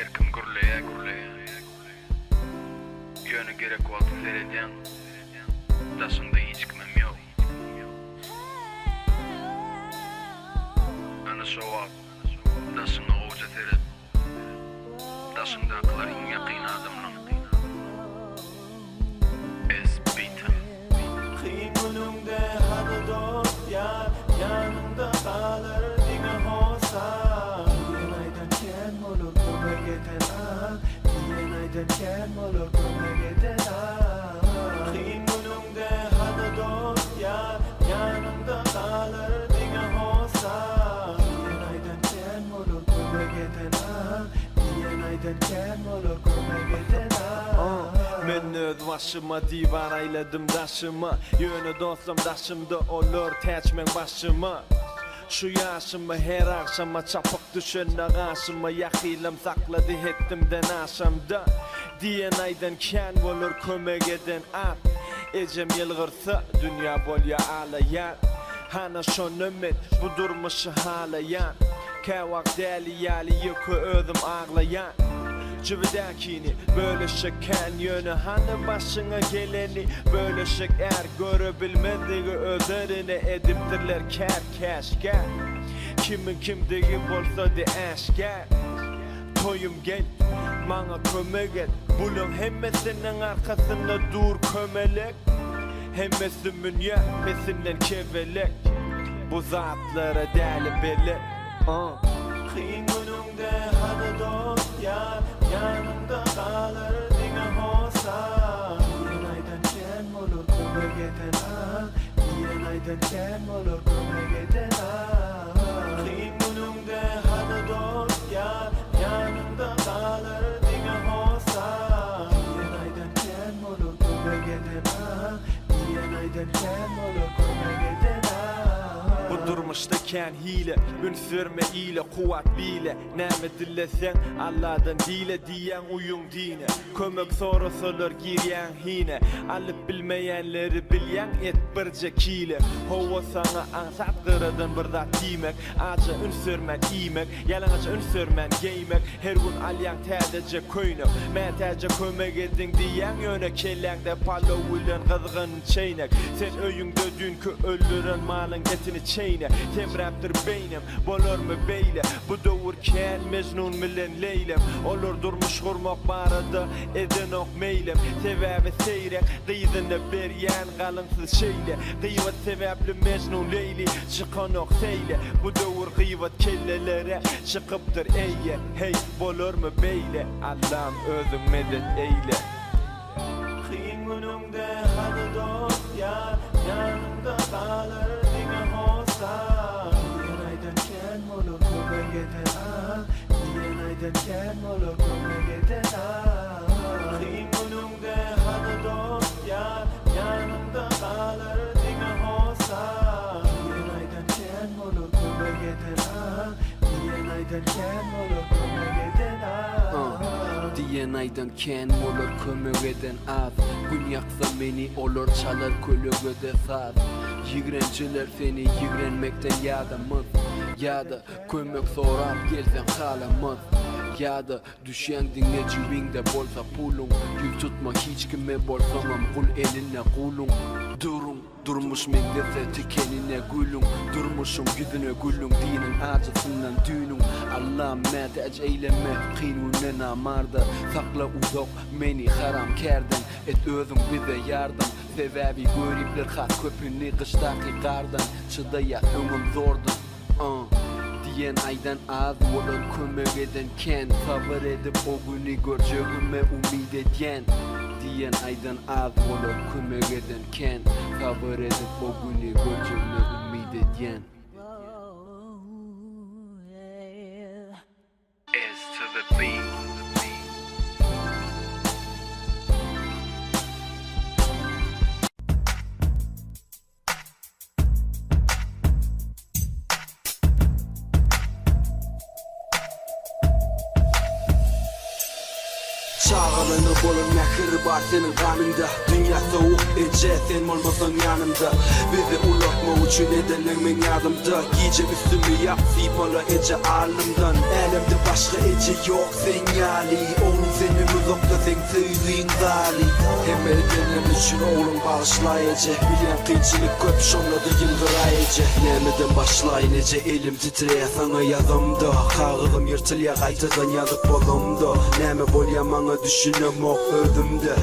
Erkim gürleye Yönü gerek oldu sereden Daşında hiç kimim yok Ana şovap Daşını oğuca seret Daşında akıların yakın adamla Esbita Kıyım önümde hadi dost yar Yanımda kalır dine olsa Diyen aydan kem olur köme geden al Diyen aydan kem olur köme geden al Kıyım önümde hadi dost yar Yanımda kalır dine olsa Diyen aydan kem olur köme geden al Diyen aydan kem olur köme geden al Men öz başıma divan ayladım daşıma Yönü dostum daşımda olur teçmen başıma Şu yaşımı her akşama çapık düşüne karşıma Yakilim sakladı hektimden aşamda Diyen aydan ken olur kömek eden at Ecem yılgırsa dünya bolya ağlayan Hana şon ümit bu durmuşu halayan Kevak deli yali yükü özüm ağlayan Cıvıdakini bölüşeken yönü Hanı başına geleni bölüşek görebilmediği özerini ediptirler keşke Kimin kimdigi bolsa de eşker Toyum gel bana kömek et Bulun hemmesinin arkasında dur kömelek Hemmesi münye pesinden kevelek Bu zatlara deli belli Kıyım önümde hadi dost yar Yanımda kalır dine olsa Diyen aydan kem olur köme geden al Diyen aydan kem olur köme geden al Kıyım önümde hadi dost yar Yanımda kalır dine olsa Diyen aydan kem olur köme geden al Diyen aydan kem olur köme geden al Bu durmuşta ken hile Ünsürme ile kuvat bile Näme dillesen Allah'dan dile diyen uyum dine Kömek sorusulur giryen hine Alıp bilmeyenleri bilyen et birce kile Hova sana ansat kırıdın bir zat dimek Acı ünsürmen imek Yalanaç ünsürmen giymek Her gün alyan tədece köynek Mətece kömek edin diyen yöne kellende palo ulan kızgın çeynek Sen öyüngde dünkü öldüren malın etini çeyne Temraptır beynim bolur mu beyle Bu doğur ken mecnun millen leylem Olur durmuş kurmak barada eden ok meylem Sebebi seyrek kıyızını beryen kalınsız şeyle Kıyvat sebepli mecnun leyli çıkan ok seyle Bu doğur kıyvat kellelere çıkıptır eyye Hey bolur mu beyle Allah'ım özüm medet eyle Kıyım önümde hadi dost yar Yanımda kalır dine olsa Diyen aydan ken olur köme geden al Diyen aydan ken olur köme geden al Kıyım önümde hadi dost yar Yanımda kalır dine olsa Diyen aydan ken olur köme geden al Diyen aydan ken olur köme geden al Diyen aydan ken olur kömek eden az Gün yaksa beni olur çalar kölögöde saz Yigrenciler seni yigrenmekten yadamız Ya da kömek sorap gelsen halamız Ya da düşen dinle cibinde bolsa pulun Yük tutma hiç kime bolsamam kul eline kulun Durmuş mekdese tikenine gülün Durmuşum yüzüne gülün dinin acısından düğünün Allah'ım mətec eyleme kıynunen amarda Sakla uzak meni haram kerden Et özüm bize yardım Sebebi göripler hat köpünü kıştaki kardan Çıdaya ömüm zordan Diyen aydan az olur kömek eden ken Sabır edip o günü göreceğime umid edyen Diyen aydan az olur kömek eden ken Sabır edip o günü göreceğime umid edyen S to the beat Çağalanıp olun mehir var senin kanında. Dünya soğuk ece sen olmasan yanımda. Bizi ulatma için edenlerin yardımda. Giyeceğim üstümü yap sipola ece alnımdan. Elimde başka ece yok sen yali. Oğlum senin uzakta sen söyleyin zali. Hem edenem için oğlum bağışlayıcı. Bilen kıyçılık köp şonladı yıldırayıcı. Nemeden başlayın ece elim titreye sana yazımda. Kağıdım yırtılya kaytadan yazıp bolumda. Neme bolyamana düşünem ok ödümde.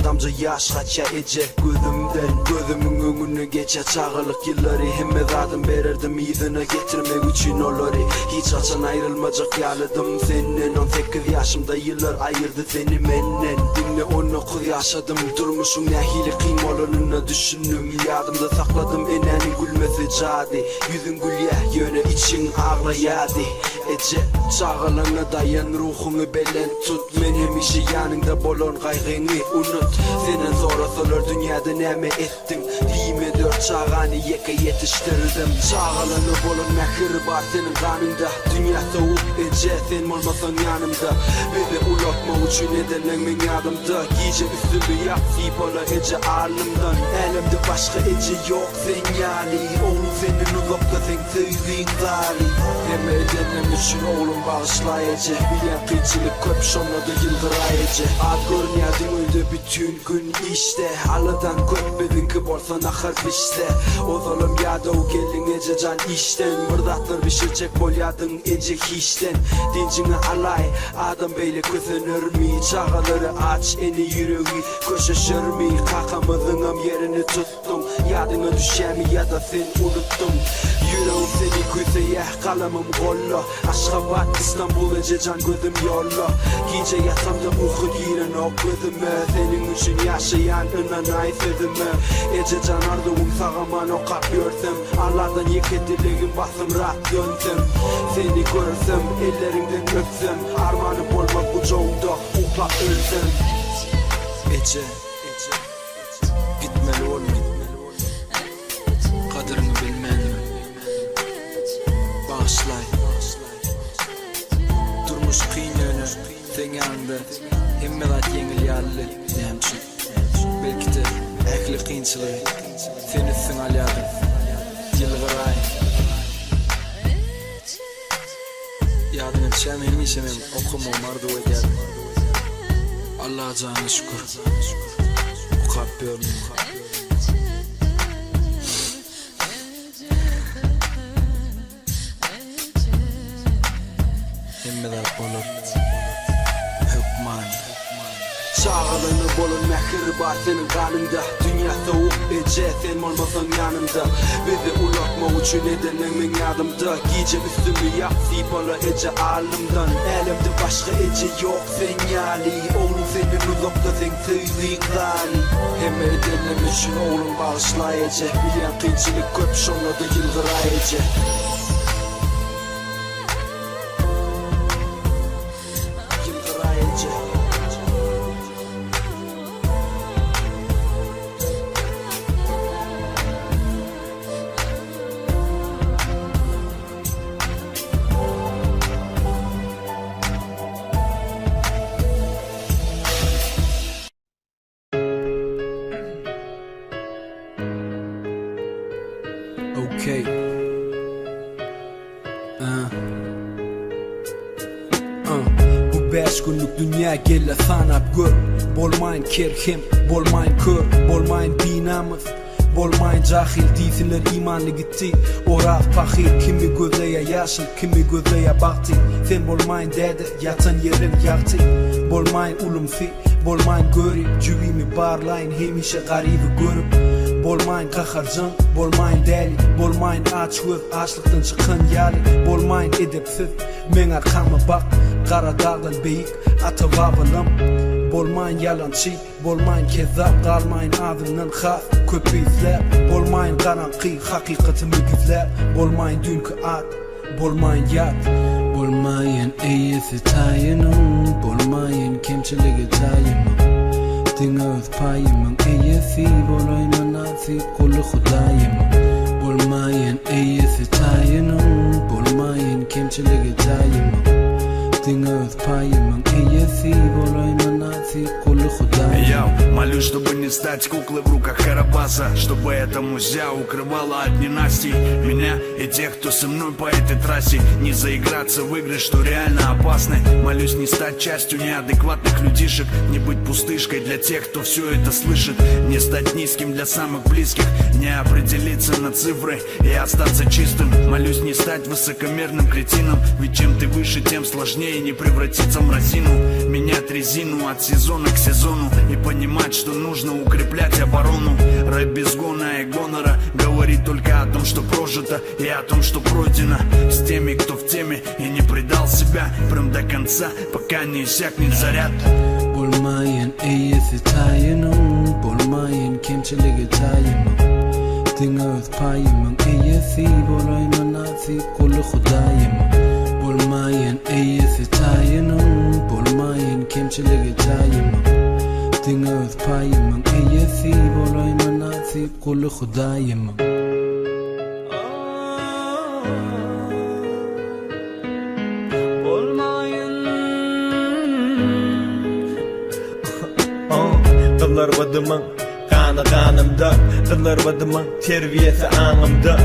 Damca yaş kaça ece gözümden. Gözümün önüne geçe çağırlık yılları. Hemmet adım verirdim izine getirmek için olori. Hiç açan ayrılmacak yaladım senin. 18 yaşımda yıllar ayırdı seni menden. Dinle 19 yaşadım durmuşum ne hile kıymalarına düşündüm. Yadımda sakladım enenin gülmesi cadi. Yüzün gül ya yöne için ağlayadı. Ece çağalana dayan ruhunu belen tut. Men hemişe yanında bolon kaygını unut. Senin sonrasalar dünyada neme ettin. Dime 4 çağanı yeke yetiştirdim. Çağalanı bolon mehir var senin kanında. Dünya soğuk ece sen olmasan yanımda. Bizi ulatma için edenlerin yardımda. Giyeceğim üstümü yap sipola ece alnımdan. Elimde başka ece yok sen yali. Oğlum senin uzakta sen söyleyin zali. Hem edenem için oğlum bağışlayıcı. Bilen kıyçılık köp şonladı yıldırayıcı. Ad görmeyedin öyle bütün gün işte. Aladan köpbedin ki borsan akar pişse. O zolum ya da o gelin ece can işten. Mırdatlar pişirecek bolyadın ece hiçten. Dincini alay adam beyle közenir mi? Çağaları aç eni yüreği köşeşir mi? Kakamızın yerini tuttum. Yadına düşer mi ya da sen unuttun. Yüreğim seni köseye kalamım kolla. Aşkabat İstanbul ece can gözüm yolla. Gece yatamda uyku giren o gözüme. Senin için yaşayan inanay sözüme. Ece can ardığım sağaman o kapıyorsam. Allah'tan yekedileğim basım rahat dönsem. Seni görürsem ellerinden öpsem. Armanı olmak kucağımda uklak ölsem. Ece gitmeli oğlum kadırını bilmedim. Bağışlay durmuş kıyın yönü sen yanında. Hemmedat yengil yalli demçin. Belki de ekli kıyınçılığı sen üstün alyadım. Yılgıray yardım edeceğim hem işemem okumam ardı o geldim. Allah'a canı şükür. Bu kapıyorum. Hemmedat olur hükman. Çağalanı bolun mehir var senin kanında. Dünya soğuk ece sen olmasan yanımda. Bizi ulatma için edenlerin yardımda. Giyeceğim üstümü yap sipola ece alnımdan. Elimde başka ece yok sen yali. Oğlum senin uzakta sen söyleyin zali. Hem edenem için oğlum bağışlayıcı. Bilen kıyçılık köp şonladı yıldırayıcı. Okay. Bu 5 günlük dünya gelle sanap gör. Bolmayın kerhem, bolmayın kör, bolmayın dinamız. Bolmayın cahil değilsinler imanlı gitti. Oraf pahir kimi gözeye yaşıl kimi gözeye baktı. Sen bolmayın dede yatan yerin yaktı. Bolmayın ulumsi, bolmayın görüp cüvimi barlayın hemişe garibi görüp. Bolmayın kaharcan, bolmayın deli. Bolmayın aç göz, açlıktan çıkan yali. Bolmayın edepsiz, men arkama bak. Kara dağdan beyik, ata babalım. Bolmayın yalancı, bolmayın kezzap. Kalmayın ağzından khas, köpü izler. Bolmayın karanqı, hakikatimi gizler. Bolmayın dünkü ad, bolmayın yat. Bolmayın iyisi tayının. Bolmayın kemçiligi tayımın. Dinöz payımın iyisi. Bolmayın nasip kulu khudayımın. Bolmayın iyisi tayının. Bolmayın kemçiligi tayımın. Diňe öz payımın iyisi Bolayman nasip kulu Худая. Я молюсь, чтобы не стать куклой в руках Карабаса, чтобы эта музя укрывала от ненастий меня и тех, кто со мной по этой трассе. Не заиграться в игры, что реально опасны. Молюсь не стать частью неадекватных людишек, не быть пустышкой для тех, кто все это слышит, не стать низким для самых близких, не определиться на цифры и остаться чистым. Молюсь не стать высокомерным кретином, ведь чем ты выше, тем сложнее не превратиться в мразину. Менять резину от сезона к сезону и понимать, что нужно укреплять оборону. Рэп без гона и гонора говорит только о том, что прожито, и о том, что пройдено. С теми, кто в теме и не предал себя прям до конца, пока не иссякнет заряд. Bolmayın iyisi tayinum Bolmayın kimçiligi tayimum Diňe öz payımın iyisi Bolayman nasip kulu Худayım. Bolmayın iyisi tayinum Bolmayın kimçiligi tayimum Diňe öz payımın iyisi Bolayman nasip kulu Xudayım. Qıllar badımın qanı qanımda, qıllar badımın terbiyesi anımda.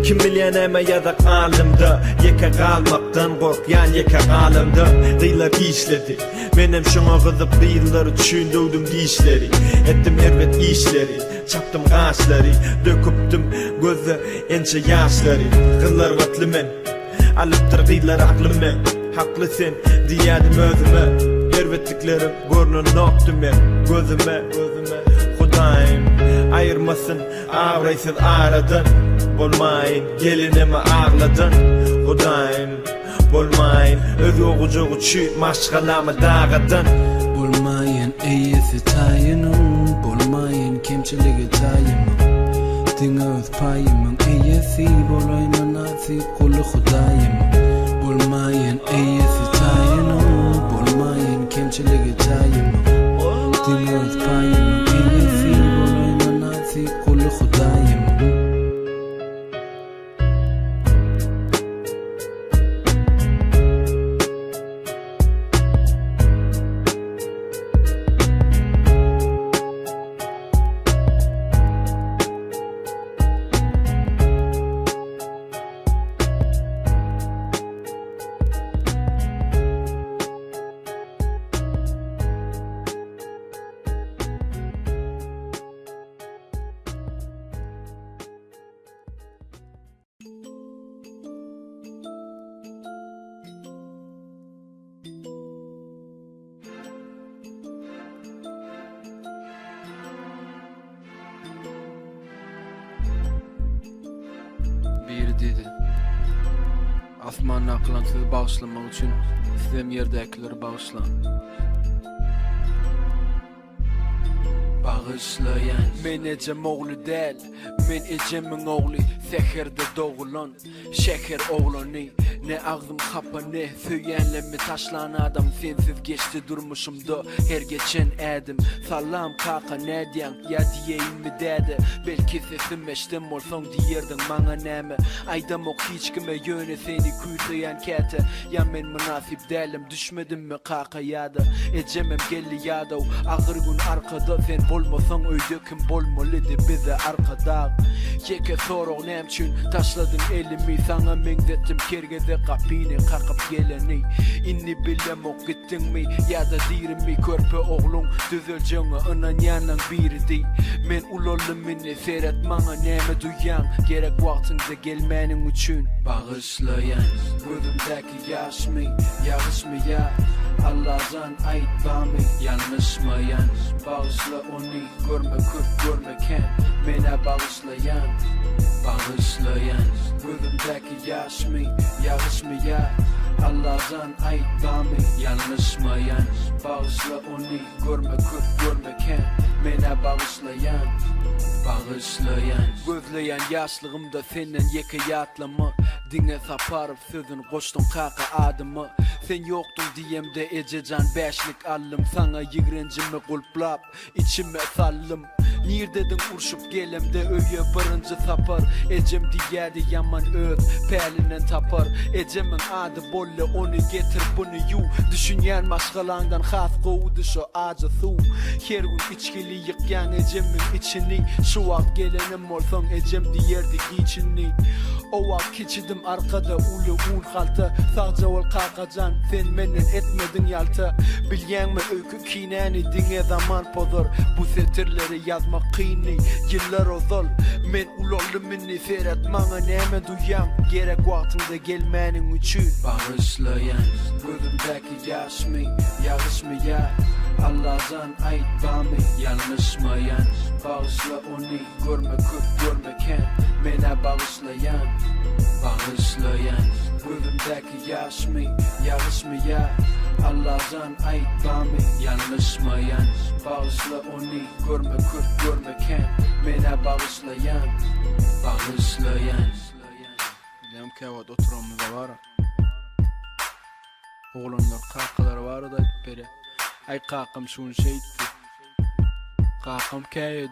Kim bilýän näme ýazak alymda, yeke qalmakdan gorkýan yeke qalymda. Diýler işledi, menem şoňa gyzyp diýler düşündüm diýişleri. Etdim herwet işleri, çapdym gaçlary, döküpdüm göze ençe ýaşlary. Qıllar batly men, alypdyr diýler aklymy. Hakly sen diýädim özüme. Herwetliklerim görnün nokdy men gözüme. Xudayım ayırmasın avraysız aradan. Bolmayın gelinime ağladın. Xudayım bolmayın öz oğucuğu çüyt maşgalama dağıdın. Bolmayın iyisi tayinum Bolmayın kimçiligi tayimum Diňe öz payımın iyisi Bolayman nasip kulu Xudayım. Bolmayın iyisi tayinum Bolmayın kimçiligi tayimum Diňe öz payımın iyisi Bolayman nasip kulu Xudayım. Biri dedi Asmanın aklantısı bağışlamak için İstediğim yerdekileri bağışlan. Bağışlayan Men ecem oğlu değil, men ecemin oğlu. Seherde doğulan, şeker oğlanı. Ne ağzım kapa ne söyyenlemi taşlan adam. Sensiz geçti durmuşumda her geçen edim. Salam kaka ne diyen ya diyeyim mi dedi. Belki sesim eştim olsan diyerdin bana neme. Aydam ok hiç kime yöne seni kuytlayan kete. Ya men münasip değilim düşmedim mi kaka ya da. Ecemem gelli ya da ağır gün arkada. Sen bolmasan öyle kim bolmalıdı bize arkada. Yeke soruk nemçün taşladım elimi sana mengzettim kergede kapini kakıp geleni. İnni bilem ok gittin mi ya da dirim mi körpe oğlun düzeleceğine anan yanan biridi. Men ulalım minni seyret bana neme duyan gerek vaktinde gelmenin için. Bağışlayan gözümdeki yaş mı yağış mı ya Allah'dan ait bami yanlış mı yan. Bağışla onu görme kurt görmeken mene bağışlayan. Bağışlayan gözümdeki yaş mı yağış mı ya Allah'dan ait bami yanlış mı yan. Bağışla onu görme kurt görmeken mene bağışlayan. Bağışlayan gözleyen yaşlığımda senden yeke yatlama. Dine saparıp sözün koştum kaka adımı. Sen yoktun diyemde ececan beşlik allım. Sana yigrencimi kulplap içime sallım. Nirdedin urşup gelemde öye birinci tapar. Ecem diyedi yaman öt pelinen tapar. Ecemin adı bolle onu getir bunu yu. Düşünyen maşgalandan has kovdu şu acı su. Her gün içkili yıkyan Ecemin içini. Şu ak gelenim olsan Ecem diyerdi içini. O ak keçidim arkada ulu un kalta. Sağca ol kalkacan sen menen etmedin yalta. Bilyen mi öykü kineni dine zaman pozor. Bu setirleri yazmak kıyni yıllar ozol. Men ulollu minni seyretmana neme duyan. Gerek vaktinde gelmenin üçün. Bağışlayan gözümdeki yaş mı yağış mı ya. Allah'tan ait bami yanlış mı yan. Bağışla onu görme kurt görmeken. Mene bağışlayan. Bağışlayan gözümdeki yaş mı yağış mı ya. Allah'tan ait bami yanlış mı yan. Bağışla onu görme kurt görmeken. Mene bağışlayan. Bağışlayan. Bilem kevat oturamıza var. Oğlanlar kalkalar var da beri. Ay kakam şun şeydi. Kakam kaydı.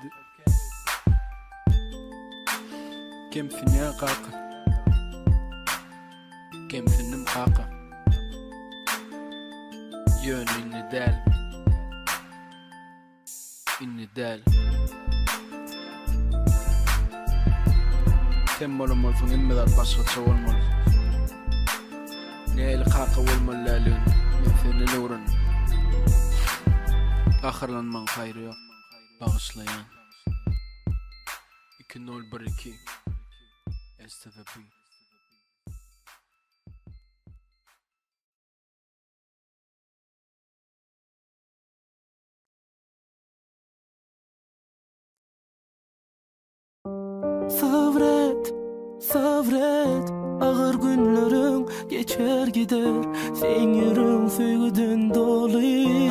Kimsin ya kaka? Kimsinim kaka? Yön inni del. İnni del. Sen bolum olsun inmedar başkaça olmalı. Neyle kaka olmalı lalun. Men senin uğrun. Ahırlanman hayrı yok. Bağışlayan 2-0-1-2 STVP. Sabret, sabret, ağır günlerin geçer gider. Sen yürün söygüden dolu.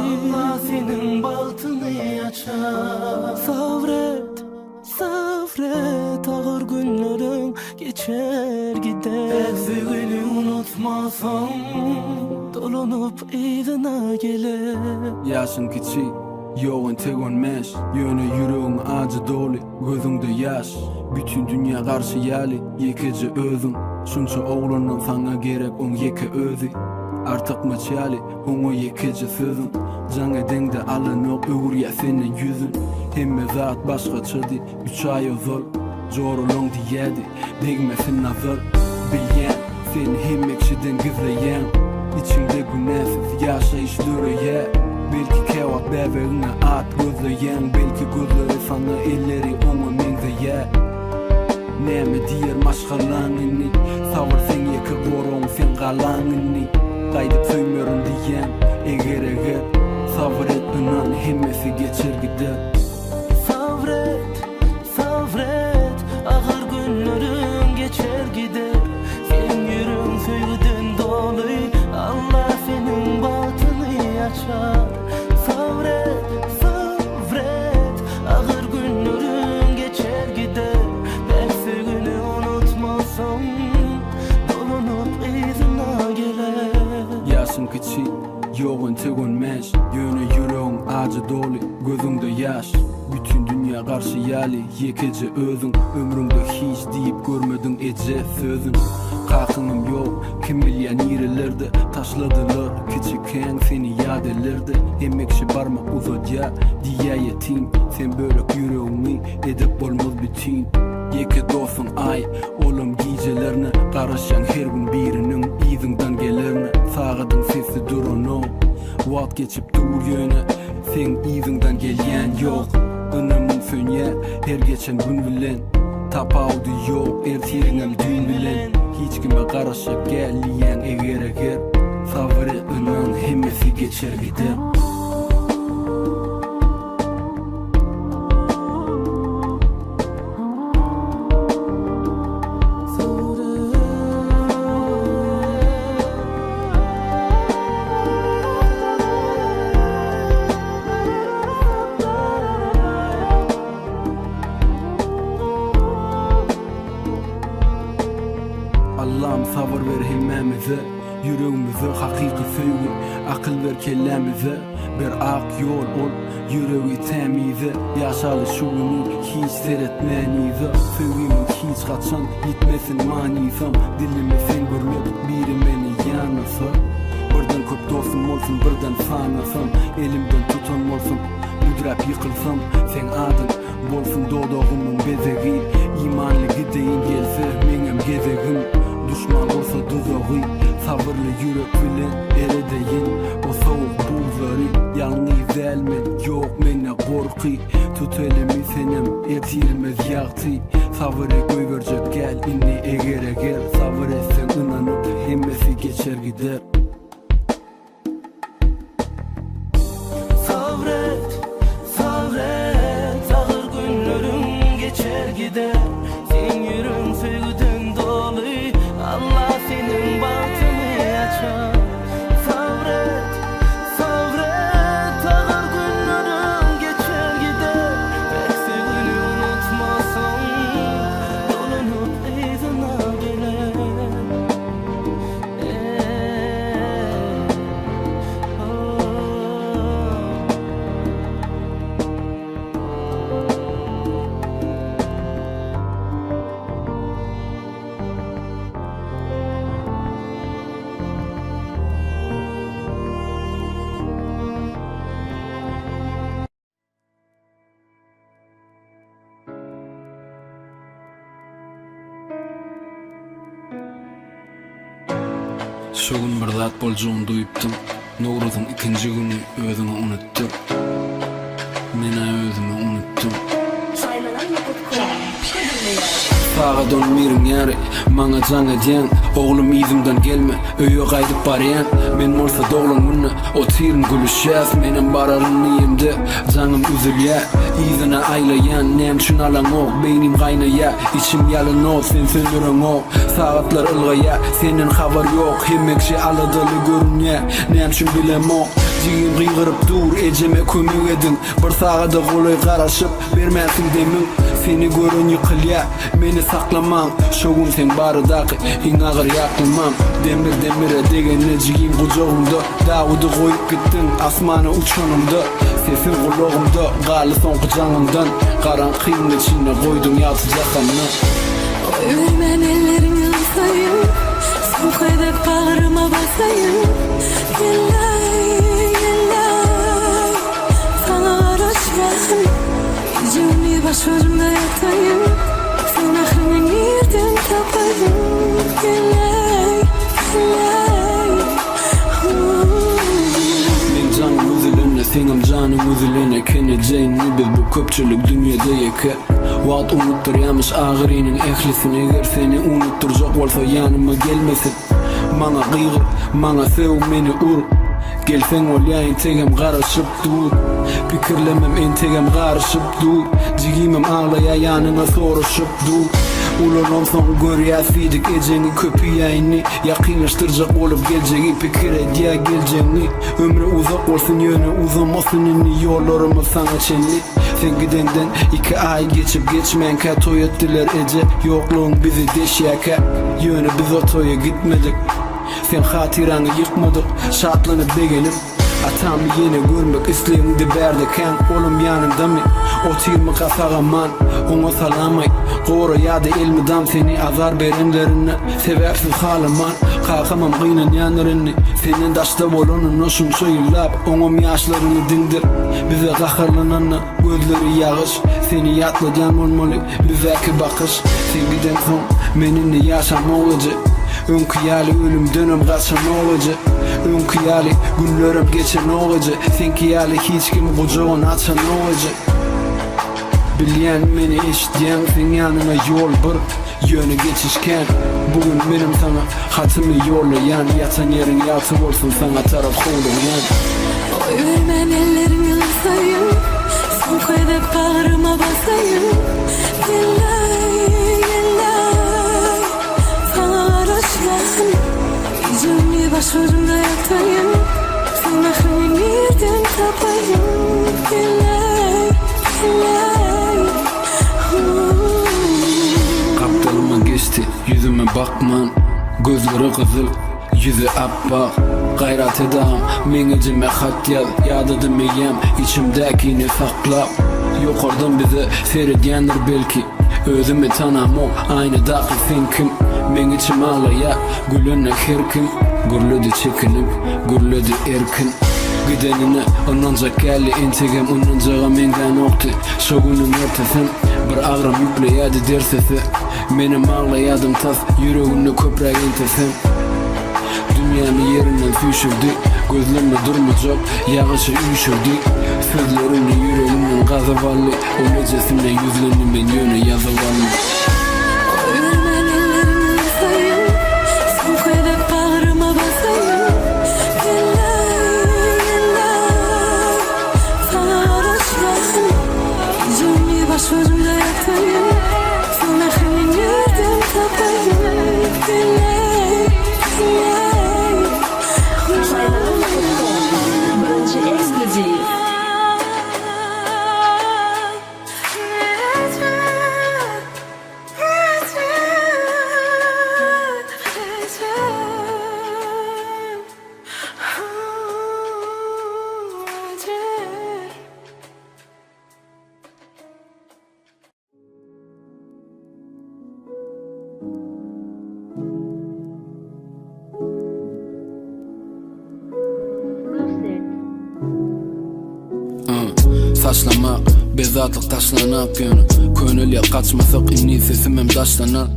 Allah senin baltını açar. Sabret, sabret, ağır günlerin geçer gider. Sevgini unutmasam dolunup izine gelir. Yaşın kiçi, yoğun tegon meş. Yönü yüreğin acı dolu, gözünde yaş. Bütün dünya karşı yali, yekece özün. Şunça oğlanın sana gerek on yeke özü. Artık maç yali, onu yekece sözün. Can eden de alın o öğür ya senin yüzün. Hemme zat başka çıdı, 3 ay zor. Zorulun diyedi, değmesin nazar. Bilyen, seni hemmekşiden gizleyen. İçinde günahsız yaşayışları ya. Belki kevat bebeğine at gözleyen. Belki gözleri sana elleri onu mengzeye. Neme diyer maşgalanını. Savur sen yeke boron sen galanını. Kaydıp söymürün diyen eğer savur et inan hemmesi geçer gider. Sabret, sabret, ağır günlerin geçer gider. Sen yürün söygüden dolu. Allah senin baltını açar. Sabret, sabret, ağır günlerin geçer gider. Ben sevgini unutmasam dolunup izine gelir. Yaşın kiçi, yoğun tegon meş. Yönü yüreğin acı dolu, gözünde yaş. Bütün dünya karşı yali, yekece özün. Ömrümde hiç deyip görmedin ece sözün. Kalkınım yok, kim bilyen yerlerde taşladılar. Küçükken seni yad ederdi. Emekşi parmak uzat ya, diye yetim. Sen böyle yüreğimi edip olmaz bütün. Yeke dostun ay, oğlum gecelerine. Karışan her gün birinin izinden gelerine. Sağıdın sesi durunu, vakt geçip dur yöne. Sen izinden gelyen yok. Önümün fönye, her geçen gün bilen. Tapavdu yok, ertirinem dün bilen. Hiç kime karışıp gelyen eğer savre inan hemmesi geçer gider. Allah'ım sabır ver hemmemize. Yüreğimize hakiki sevgi Akıl ver kellemize bir ak yol ol yüreği temize yaşalı şu ümit hiç seyretmenize sevgimin hiç kaçan gitmesin manifam dilimi sen görmek biri beni yanısa birden köp dostum olsun birden fanasam elimden tutan olsun müdrap yıkılsam sen adın bolsun doğduğumun bezegi imanlı gideyin gelse menem gezegim düşman olsa duzağı sabırlı yürek bilen eredeyin o soğuk buzları yalnız elmet yok mene korku tut elimi senem etirmez yaktı sabırı koy verecek gel inni eger sabır etsen inanıp hemmesi geçer gider. Sabret ağır günlerim geçer gider sen yürün sevgiden dolu Allah senin bahtını açar sabret ağır günlerim geçer gider pek sevgini unutmasam dolunup izine gelir Şu gün bir zat boljuğunu duyupdum Nowruz'un ikinci günü özümü unuttum Mena özümü unuttum Sağa dönmeyrim yari Mana cana diyen Oğlum izimden gelme Öye kaydıp barayan Men olsa doğlun bunu O tirin gülüşyaz Menem bararın niyemde Canım üzülya İzine aylayan Nem çün alan o Beynim kaynaya İçim yalın o Sen söndüren o Saatler ılgaya Senin haber yok Hemmekşe aladalı görünye Nem çün bilem o Cigin kıygırıp dur Eceme kömük edin Bir sağa da kolay karışıp Vermezsin demin Seni görün yıkılya Meni saklamam Şoğum sen barıdaki Hin ağır yakılmam Demir degene cigin kucağımda Dağıdı koyup gittin Asmanı uçanımda Sesin kulağımda Galı son kucağımdan Karanqıyın içine koydum yatıcak anına Vermen ellerimi ısayım Son koyduk bağrıma basayım Yellay Sana araşyan Yüzümü başucumda yatayım Sen aklımı nereden tapayım Yellay Men canım üzülene senim canım üzülene Keneceğini biz bu köpçülük dünyada yeke Vaat unutturyamış ağırinin ehlisini Eğer seni unutturacak olsa yanıma gelmesin Mana kıygır, mana sev meni ur Gelsen ol ya entegem karışıp dur Fikirlemem entegem karışıp dur Cigimim ağlaya yanına soruşup dur Ulan son görüyasidik eceni köpüyayını Yakınlaştıracak olup geleceği Fikir et ya geleceğini Ömrü uzak olsun yönü uzamasın inni Yollarımı sana çenli Sen gidenden 2 ay geçip geçmeyen Katoy ettiler ece Yokluğun bizi deşyaka Yönü biz o toya gitmedik Sen hatiranı yıkmadık Şartlanıp beğenip Atamı yine görmek isteğimdi berdiken Oğlum yanımda mı? O tirmi kasağaman Ona salamay Doğru ya da elmidam seni azar berenlerini Sebepsiz halaman Kalkamam kıynan yanlarını Senin daşta olanın noşun soyullap Oğum yaşlarını dindir Bize kahırlananı Gözleri yağış Seni yatlayan olmalı Bizeki bakış Sevgiden son Menimle yaşam olacak Ön kıyali ölüm dönüm kaçan olacak Ön kıyali günlerim geçen olacak Sen kıyali hiç kimi kucağın açan olacak Bilen beni işleyen sen yanına yol bir Yönü geçişken Bugün benim sana hatımı yollayan Yatan yerin yatı olsun sana taraf kollayan Vermen ellerimi ısayım Son koyduk bağrıma basayım Yellay Sana araşyan Yüzümü başucumda yatayım Sen aklımı nereden tapayım Yellay Kaptalıma geçti yüzüme bakman Gözleri kızıl yüzü appak Gayrat edam, meňicime hat ýaz, ýadydymyýam içimdäkini saklap. Ýokardan bize seredýändir belki, özümi tanamok, aýny daky sen kim? Men içim ağlaya, gülüne herkim, gürledi çekinip, gürledi erkin. Gidenine onunca geldi intigem, onunca menden oktu. Şogunun ertesem, bir ağram yükleyadi dersesi. Menim ağlayadım tas, yüreğini köprek intesem. Dünyamı yerinden füşürdü, gözlerime durmayacak, yağışı üşürdü. Sözlerini yüreğimden gazavallı, o necesinden yüzlenimin yönü yazıvallı. Vermen ellerimi sayın, son koyarak bağrıma basayım. Eller, sana araşmasın. Gecemi başucumda yatayım, sana hemen yerden tapayım. Bence ekskluziv. Saçlamak, bezatlık taşlanak yönü. Könül ya kaçmasak inni sesimem daşlanar.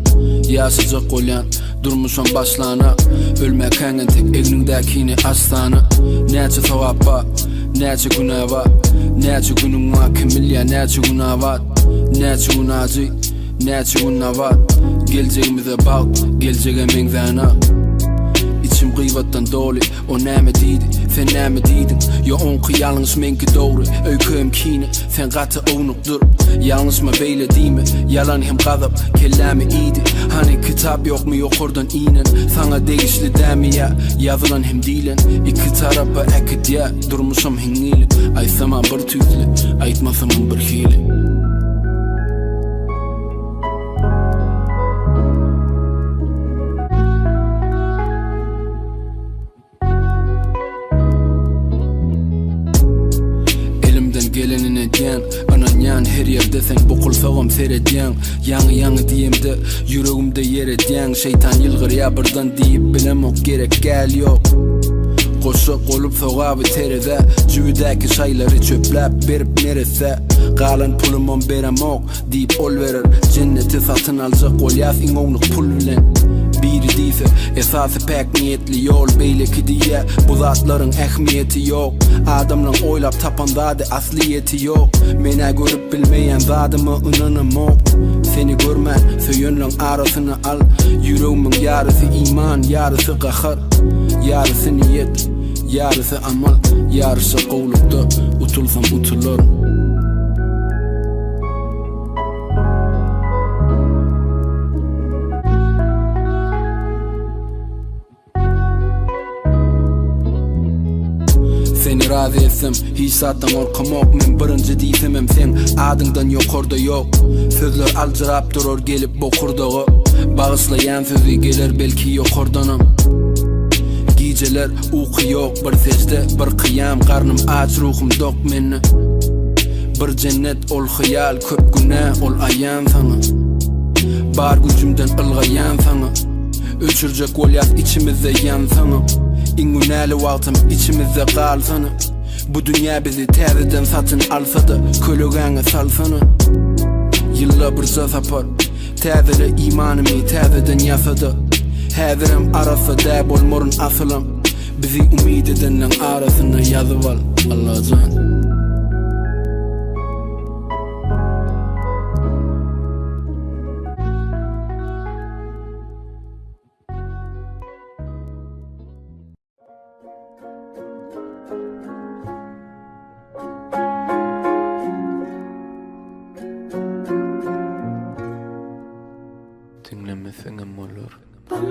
Yaşayacak olan durmuşam başlana. Ölmek hangin tek egnindekini aslanı. Nece sevap var, nece günah var. Nece günün var kim bilya, nece günah var. Nece günah acı, nece günah var. Geleceğimize bak, geleceğe mengzana. İçim gıyvattan dolu, o näme diydi, sen näme diydin. Ya onky ýalňyş menki dogry, öýküm kine, sen gaty ownukdur. Ýalňyşma beýle diýme, yalan hem gazap, kellämi iydi. Hani kitap ýokmy ýokurdan inen, sana degişli dämi ýa, ýazylan hem diýlen. Iki tarapa äkidýä, durmuşam hiňili. Aýsama bir tüýli, aýtmasam bir hili. Gelenine diyen, anan yan her yerde sen bokulsağım seredyen. Yanı diyemde, yüreğimde yer edyen. Şeytan yılgır ya birden deyip bilemok gerek gel yok. Koşuk olup soğabı terede, cüvideki şeyleri çöplep berip nerese. Galan pulumon beremok deyip ol verir. Cenneti satın alacak ol yaz ingonluk pul bilen. Biri deyse esası pek niyetli yol beyleki diye bu zatların ehmiyeti yok. Adamlan oylap tapan zade asliyeti yok. Mene görüp bilmeyen zadımı inanamok. Seni görmen söyönlen arasını al. Yüreğimin yarısı iman, yarısı kahır. Yarısı niyet, yarısı amal. Yarısı kovlukta utulsam utulurum. Seni razı etsem, hiç sattan orkamok. Men birinci diýsemem sen, adyňdan ýokarda ýok. Sözler aljyrap durur gelip bokurdagy. Bagyşlaýan sözi geler belki ýokardanam. Gijeler uky ýok, bir secde, bir kıyam. Garnym aç, ruhum dok meni. Bir cennet ol hyýal, köp günah ol aýan sana. Bar gücümden ılgaýan sana. Öçürjek bolýar içimizde ýan sana. İngünäli wagtym içimizde galsana. Bu dünýä bizi täzeden satyn alsa-da kölegeňe salsana. Ýyllar bir sapar, täzele imanymı täzeden ýasada. Häzirem arasa dä bolmorun asylym. Bizi umid edenleň arasyna ýazyp al, Allahjan. Dinlemesen em olur. Bum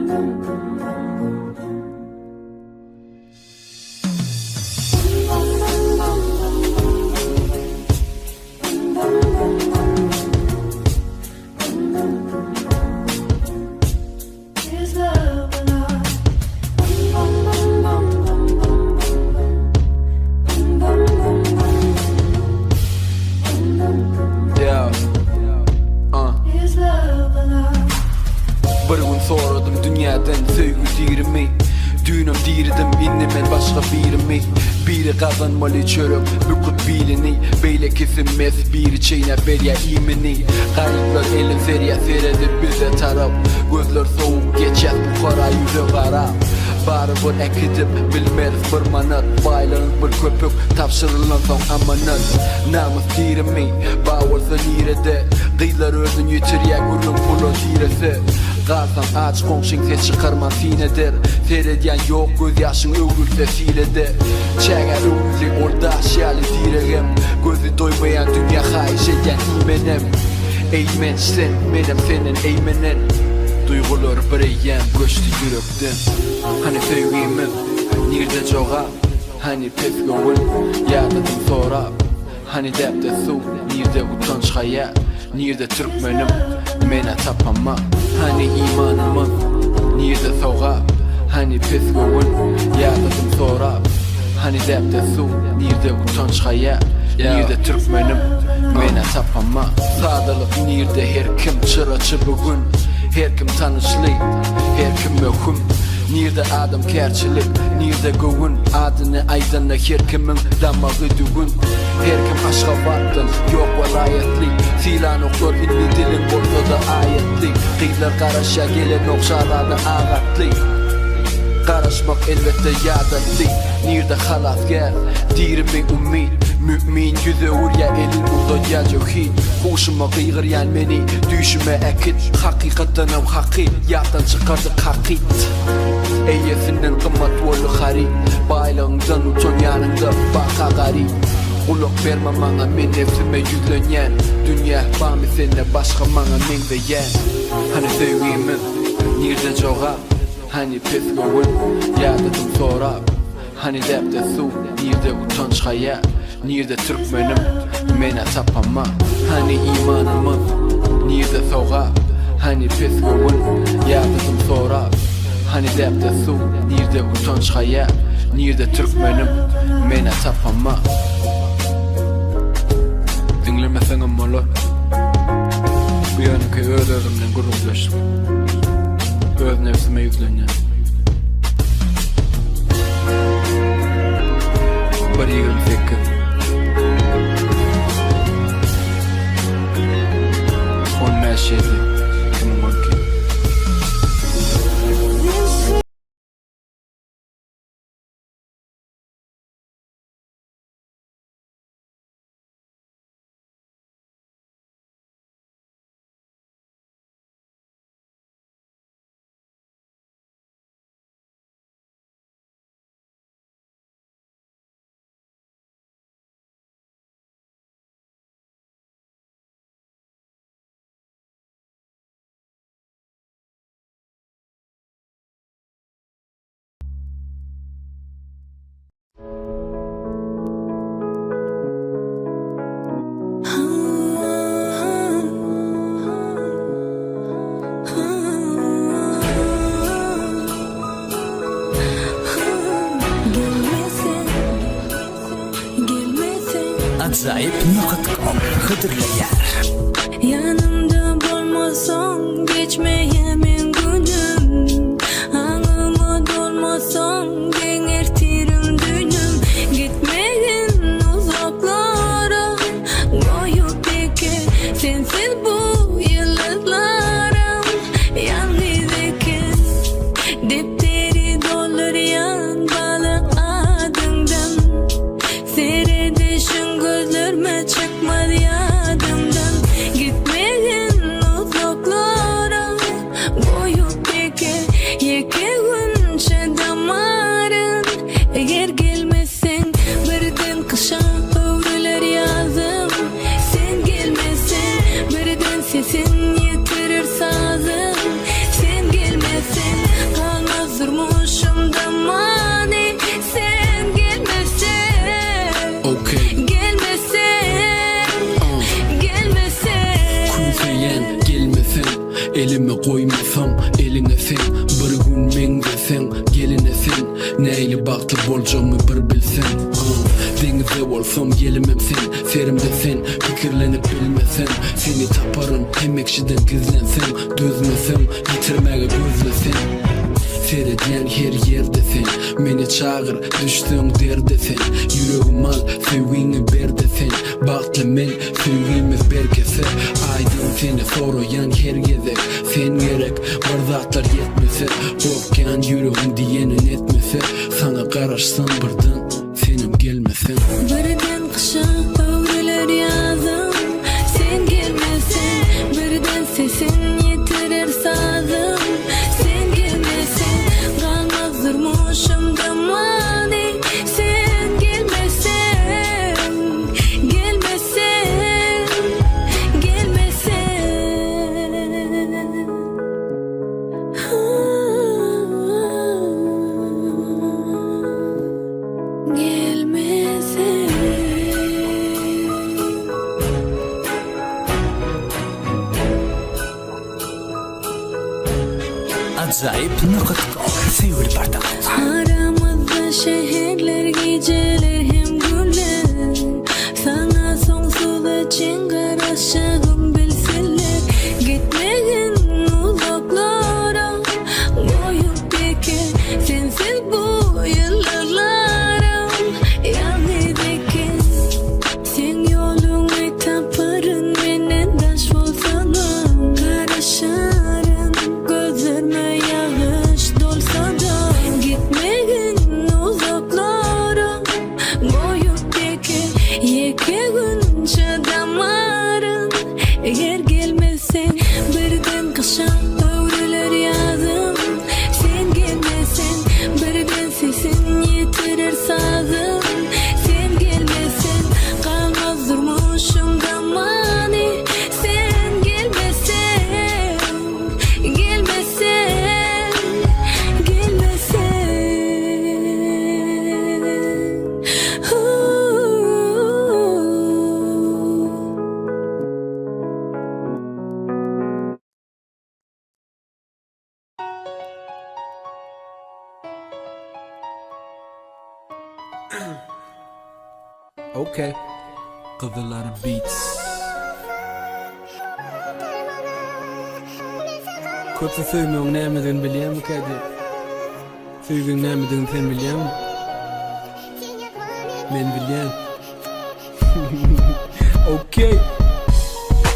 bum Bir gün soradım dünyadan söýgü dirimi. Düýnüm dirdim innimen başga birimi. Biri kazanmaly çörek büküp bilini. Beýle kesilmez biri çeýnep berýär imini. Gaýyplar elin seriýa seredip bize tarap. Gözler soğuk geçer bu kara yüze garap. Baribir ekidip bilmeriz bir manat. Baýlaryň bir köpük tapşyrylan soň amanat. Namus dirimi bawursa nirede. Gyýlar özüň ýitirýär gurrun pulu direse. Garsan aç qoňşyň ses çykarman sineder. Seredýän ýok göz ýaşyň öwgülse silede. Çäger öwgüli orda şäli diregem. Gözü doýmaýan dünýä haýyş edýän imenem. Eýmen sen menem senen eýmenen. Duygular bireyem göçtü yürekden. Hani sevgimi nirde joga. Hani pesgowun ýadydan sorap. Hani depde su nirde utanç hayat. Nirde türkmenim mene tapama. Hani imanymyň nirde sogap. Hani pesgowun ýadydan sorap. Hani depde su nirde utanç hayat. Nirde türkmenim mene tapama. Sadalyk nirde her kim çıraçy bugün. Her kim tanışly, her kim möhüm. Nirde adam kerçilik, nirde gowun. Adyny aýdana her kimiň damagy dügün. Her kim aşga batdym, ýok walayetli. Silan oklar ilmi dilin bolsa da ayetli. Gyýlar garaşa gelen okşarlarny agatly. Garaşmak elbette ýadatly. Nirde halasger, dirimi umid. Mümin yüze urya elin uzayya johid. Hoşuma gıygıryan meni, düşüme ekit. Hakikaten ev haki, yağdan çıkardık hakit. Eyyesinden kımmat volu hari. Baylığından uton yanında baka garip. Uluk verme mana men nefsime yüzlenyen. Dünya bami sene başka mana men beyen. Hani sevgimin nirde joga. Hani pesgowun ýadydan sorap. Hani depde su nirde utanç hayat. Nirde türkmenim mene tapama. Hani imanymyň nirde sogap. Hani pesgowun ýadydan sorap. Hani depde su nirde utanç hayat. Nirde türkmenim mene tapama. Dinlemeseňem bolar. Bu ýanyky öz-özümden guruldaşyp öz nefsime ýüklenýän. Bir 28 15 2012 Acayip.com Hıdırlı yer. Yanımda bolmasaň geçmeýämen günüm. Aňyma dolmasaň geňertirim dünüm. Gitmegin uzaklara goýup eke sensiz bu ýyldızlarym. Yalnız eken depteri doldurýan baly adyňdan. Seyredişin gözlerime çıkmadı yadımdan. Gitmegin uzaklara koyup yeke günçe damarın. Eğer gelmesen birden kışa öwrüler yazım. Sen gelmesen birden sesin yitirir sazım. Sen gelmesen kalmaz eline sen. Bir gün men sen, geline sen. Neyle baktı bolcamı bir bilsen. Denizde bolsam gelimem sen, ferimde sen. Fikirlenip bilmesen, seni taparın. Hem ekşiden gizlensen, düzmesen, yitirmeye gözlesen. Seyrediyen her yerde sen, meni çağır, düştüğün derde sen. Yüreğim al, sevgini ber de sen. Baktı men, sevgimiz berkese. Aydın seni soruyan her gezek. Sen gerek, barzatlar yetmese. Korkyan yüreğim diyenin etmese. Sana karışsam birden, senim gelmesen. Birden kışa öğreler yazım, sen gelmesen. Birden sesin yitirir sazım, sen gelmesen. Kalmaz durmuşum damani, sen gelmesen. Gelmesen, gelmesen. Acayip nıkıt sevgili bardak. Aramızda şehirler, geceler hem günler. Sana sonsuza çingar aşığım bilsinler. Gitmegin uzaklara, koyup diken sensiz bu yıllarlara. Yanıdaki sen yolunu taparın, menen daş olsana. Karışarın gözlerime yağış dolsa da. Gitmegin uzaklara, koyup diken yeke günce damarın. Eğer gelmesen birden kışa öğreler yazım, sen gelmesen. Birden sesin yitirir sazım, sen gelmesen. Kalmaz durmuşum damani, sen gelmesen. Gelmesen, gelmesen. Okay. Kızıların Beats. Kötü sevmiyorsun, nemedin biliyor musun kedi? Sevgin nemedin sen biliyor musun? Men biliyorum. Okay.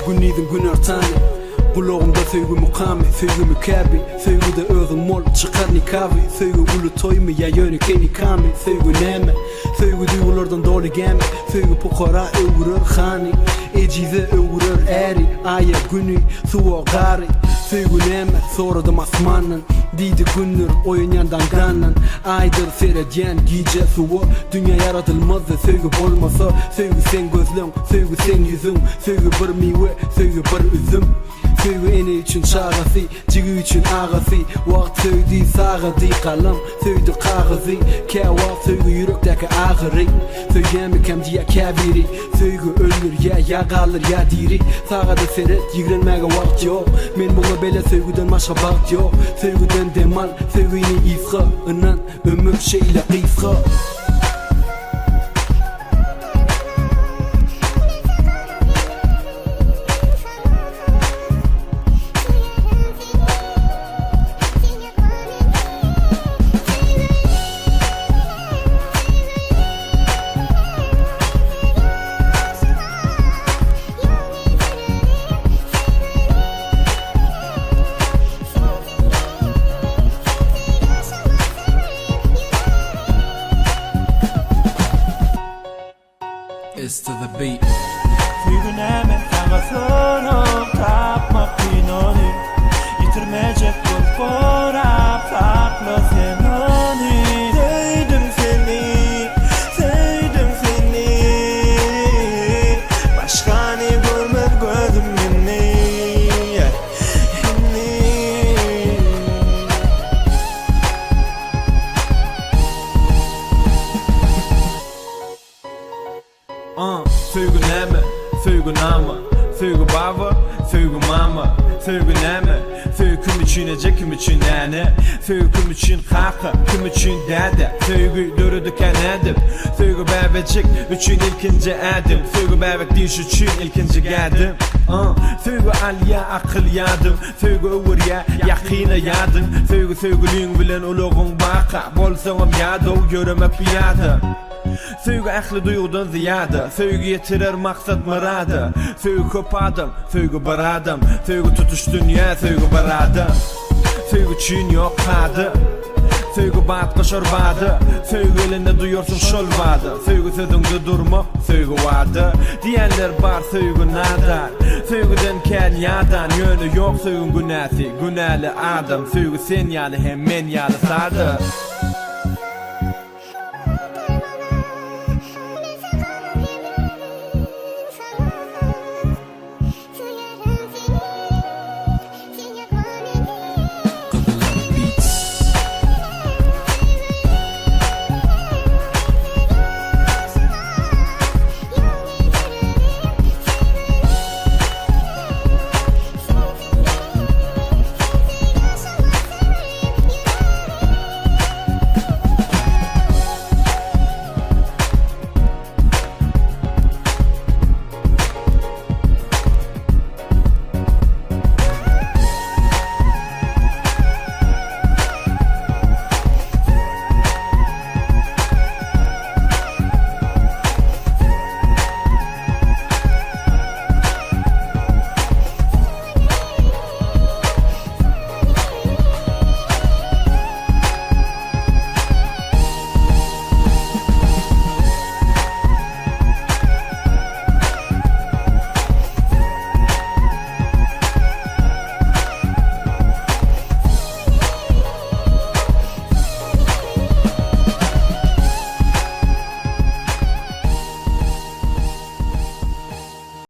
Günüydüm gün örtani. Kulağımda sevgi mukami, sevgi mükabi. Sevgi de özüm mol, çıkar nikavi. Sevgi ulu toymu, ya yönü keni kami. Sevgi neme, sevgi duygulardan dolu gemi. Sevgi pukara öğürür khani, ecize öğürür eri. Aya günü, suwa gari. Sevgi neme, soradım asmanın. Didi günür, oyun yandan ganan. Aydır seyrediyen gece suwa. Dünya yaratılmazdı, sevgi olmasa. Sevgi sen gözlüm, sevgi sen yüzüm. Sevgi bir mive, sevgi bir üzüm. Sevgi eni için çağası, cigi için ağası. Vakt sevdi sağıdı kalım, sevdi kağızı. Keva sevgi yürekteki ağırı. Sevgemi kemdiye kebiri. Sevgi ölür ya yağalır ya diri. Sağıda seyret, yigrenmege vakt yok. Men buna bele sevgiden başka bakt yok. Sevgiden demal, sevgini ifka. Inan ömür şeyle kıyfka. It's to the beat. Sevgin hemen sana sorup tapmak pinoni. Yitirmeyecek bu korap sakla sen onu. Sevdim seni, sevdim seni. Başka ne görmez gözüm beni. Sevgi neme, sevgi nama, sevgi baba, sevgi mama, sevgi neme, sevgi kim düşünecek kim için näne Söýgü kim için haka kim için däde Söýgü dörüdüken edip Söýgü bäbecik üçün ilkinci ädim Söýgü bäbek diş üçün ilkinci gädim Söýgü alya akıl yadım Söýgü öwürýä ýakyna yadım Söýgülüň bilen ulugyň baka bolsaňam ýadow göremek ýady Söýgü ähli duýgudan ziyada Söýgü ýetirer maksat marada Söýgü köp adam, söýgü bar adam Söýgü tutuş dünýä, söýgü bar adam Söýgü çyn ýok hady Söýgü bat goşar bady Söýgü elinde duýursun şol bady Söýgü sözüňde durma, söýgü wady diýenler bar söýgü nadar Söýgüden kän ýadan ýöne ýok söýgüň günäsi Günäli adam söýgü sen ýaly hem men ýaly sady